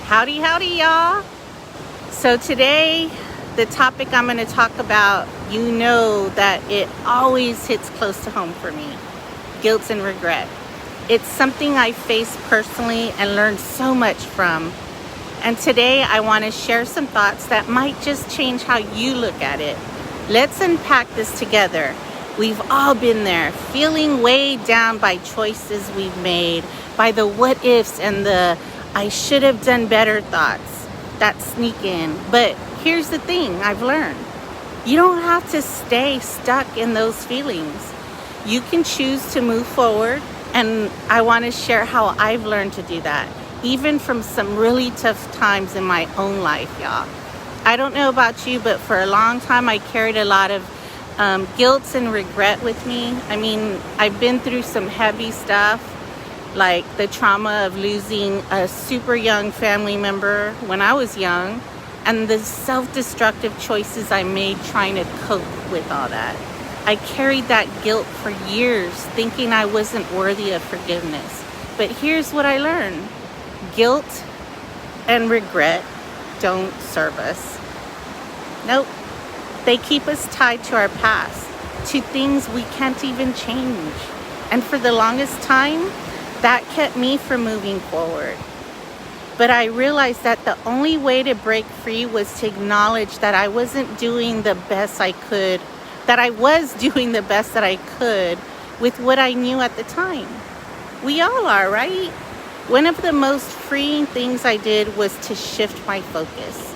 Howdy, howdy, y'all. So today, the topic I'm going to talk about, you know that it always hits close to home for me. Guilt and regret. It's something I face personally and learned so much from. And today, I want to share some thoughts that might just change how you look at it. Let's unpack this together. We've all been there, feeling weighed down by choices we've made, by the what ifs and the I should have done better thoughts that sneak in. But here's the thing I've learned. You don't have to stay stuck in those feelings. You can choose to move forward, and I want to share how I've learned to do that, even from some really tough times in my own life, y'all. I don't know about you, but for a long time I carried a lot of guilt and regret with me. I mean, I've been through some heavy stuff, like the trauma of losing a super young family member when I was young, and the self-destructive choices I made trying to cope with all that. I carried that guilt for years, thinking I wasn't worthy of forgiveness. But here's what I learned. Guilt and regret don't serve us. Nope. They keep us tied to our past, to things we can't even change. And for the longest time, that kept me from moving forward. But I realized that the only way to break free was to acknowledge that I wasn't doing the best I could, that I was doing the best that I could with what I knew at the time. We all are, right? One of the most freeing things I did was to shift my focus.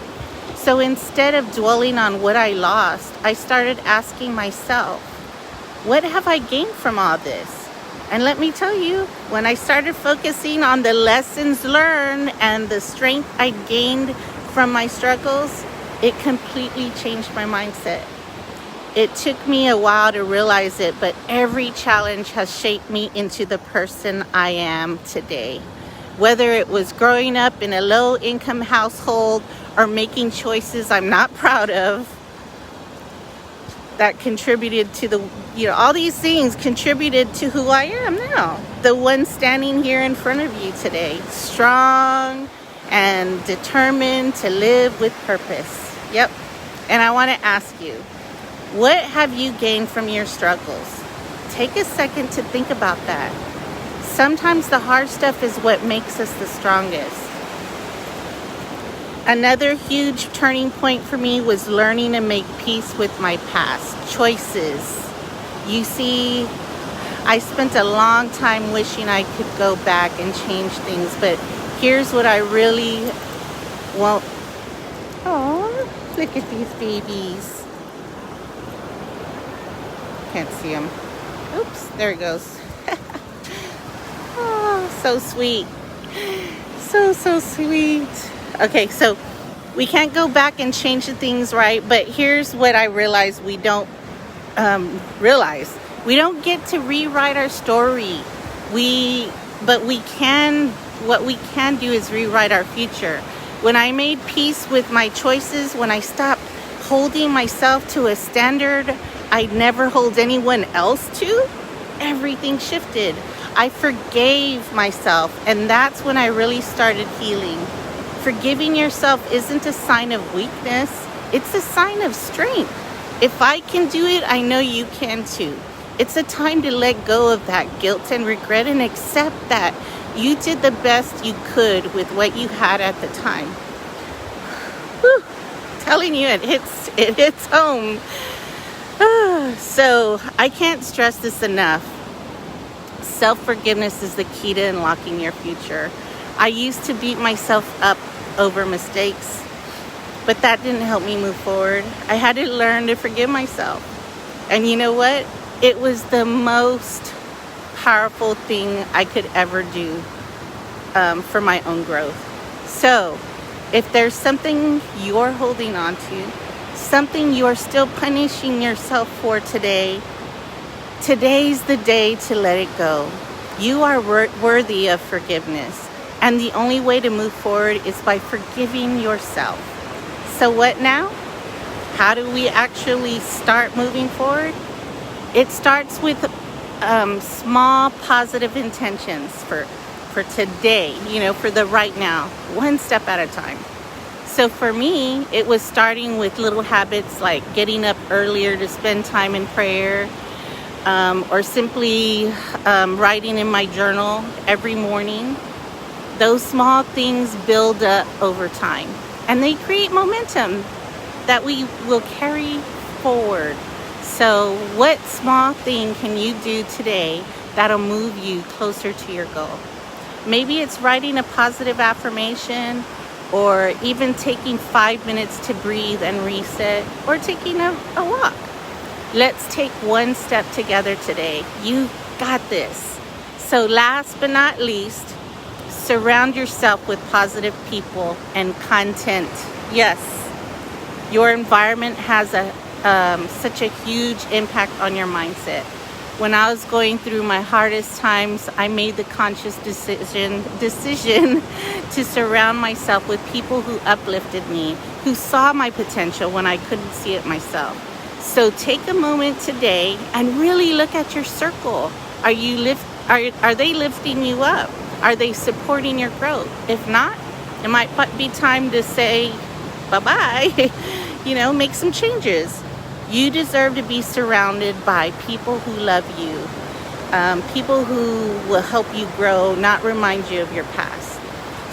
So instead of dwelling on what I lost, I started asking myself, what have I gained from all this? And let me tell you, when I started focusing on the lessons learned and the strength I gained from my struggles, it completely changed my mindset. It took me a while to realize it, but every challenge has shaped me into the person I am today. Whether it was growing up in a low-income household or making choices I'm not proud of, that contributed to all these things contributed to who I am now. The one standing here in front of you today, strong and determined to live with purpose. Yep. And I want to ask you, what have you gained from your struggles? Take a second to think about that. Sometimes the hard stuff is what makes us the strongest. Another huge turning point for me was learning to make peace with my past choices. You see, I spent a long time wishing I could go back and change things, but here's what I really want. Oh, look at these babies. Can't see them. Oops, there it goes. Oh, so sweet. So sweet. Okay, so we can't go back and change the things, right? But here's what I realized we don't realize. We don't get to rewrite our story. What we can do is rewrite our future. When I made peace with my choices, when I stopped holding myself to a standard I'd never hold anyone else to, everything shifted. I forgave myself, and that's when I really started healing. Forgiving yourself isn't a sign of weakness, it's a sign of strength. If I can do it, I know you can too. It's a time to let go of that guilt and regret and accept that you did the best you could with what you had at the time. Whew. Telling you, it hits home. So I can't stress this enough. Self-forgiveness is the key to unlocking your future. I used to beat myself up over mistakes, but that didn't help me move forward. I had to learn to forgive myself. And you know what? It was the most powerful thing I could ever do for my own growth. So if there's something you're holding on to, something you're still punishing yourself for today, today's the day to let it go. You are worthy of forgiveness. And the only way to move forward is by forgiving yourself. So what now? How do we actually start moving forward? It starts with small positive intentions for today, for the right now, one step at a time. So for me, it was starting with little habits like getting up earlier to spend time in prayer, or simply writing in my journal every morning. Those small things build up over time, and they create momentum that we will carry forward. So what small thing can you do today that'll move you closer to your goal? Maybe it's writing a positive affirmation, or even taking 5 minutes to breathe and reset, or taking a walk. Let's take one step together today. You got this. So last but not least, surround yourself with positive people and content. Yes, your environment has such a huge impact on your mindset. When I was going through my hardest times, I made the conscious decision to surround myself with people who uplifted me, who saw my potential when I couldn't see it myself. So take a moment today and really look at your circle. Are they lifting you up? Are they supporting your growth? If not, it might be time to say bye-bye, make some changes. You deserve to be surrounded by people who love you, people who will help you grow, not remind you of your past.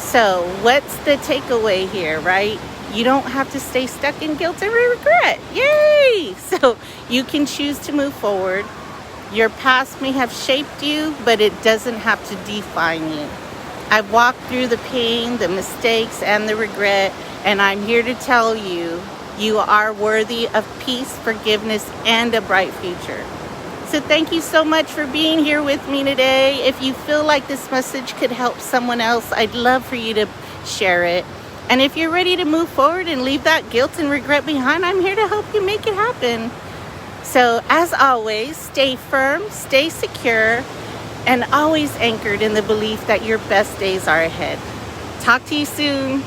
So what's the takeaway here, right? You don't have to stay stuck in guilt and regret. Yay! So you can choose to move forward. Your past may have shaped you, but it doesn't have to define you. I've walked through the pain, the mistakes, and the regret, and I'm here to tell you, you are worthy of peace, forgiveness, and a bright future. So thank you so much for being here with me today. If you feel like this message could help someone else, I'd love for you to share it. And if you're ready to move forward and leave that guilt and regret behind, I'm here to help you make it happen. So as always, stay firm, stay secure, and always anchored in the belief that your best days are ahead. Talk to you soon.